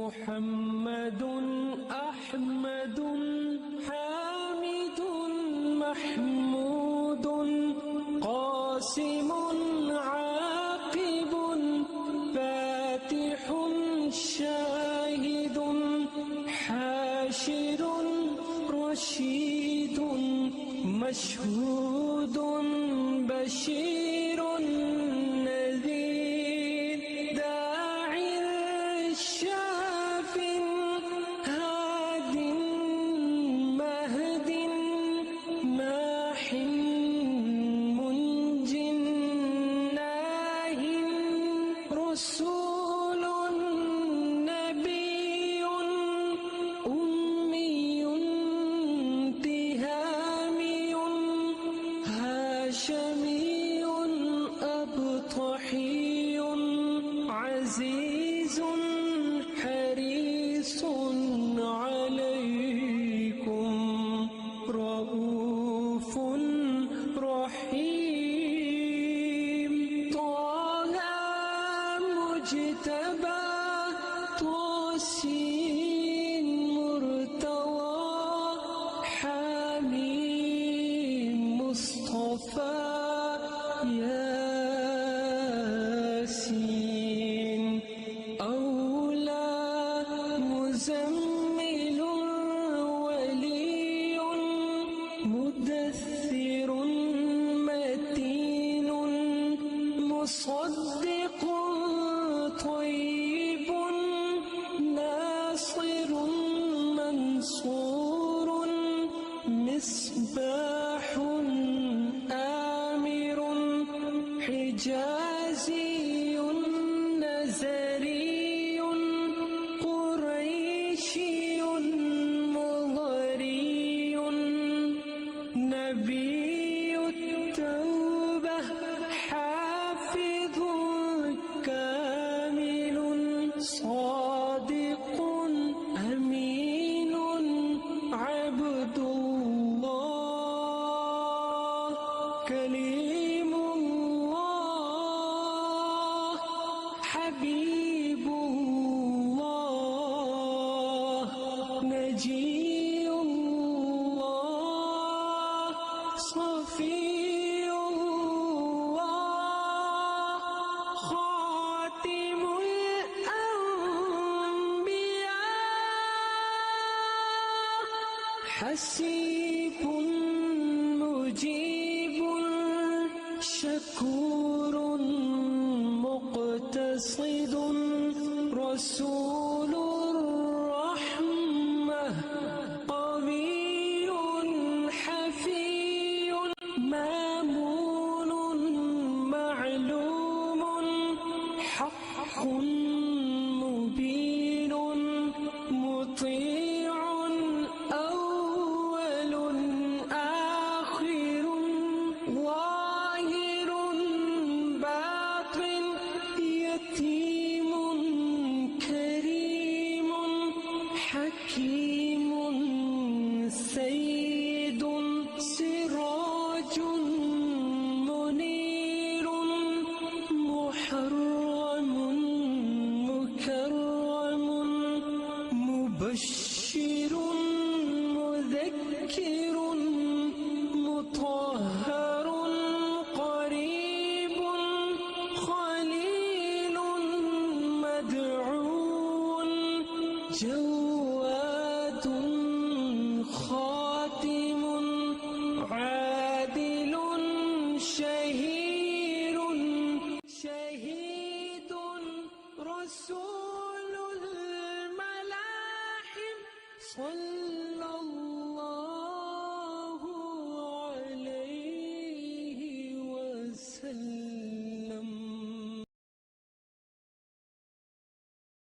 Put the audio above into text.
محمد أحمد حامد محمود قاسم عاقب فاتح شاهد حاشر رشيد مشهود بشير نذير داع شاف هاد مهد ماح منج ناه رسول نبي أمي تهامي هاشمي أبطحي عزيز حريص عليكم رؤوف رحيم طه مجتبى طاسين مرتضى حميم مصطفى ياسين أولى مزمل ولي مدثر متين مصدق طيب ناصر منصور مصباح آمر حجازي نزري قريشي مضري نبي التوبة حافظ كامل صادق أمين عبد الله كليم الله حبيب الله نجي الله صفي الله خاتم الأنبياء حسيب مجيب شكور مقتصد رسول الرحمة قوي حفي مامون معلوم حق مبين مطيع أول آخر ظاهر باطن يتيم كريم حكيم سيد سراج منير محرم مكرم مبشر مذكر مطهر قريب خليل مدعو جواد خاتم عادل شهير شهيد رسول الملاحم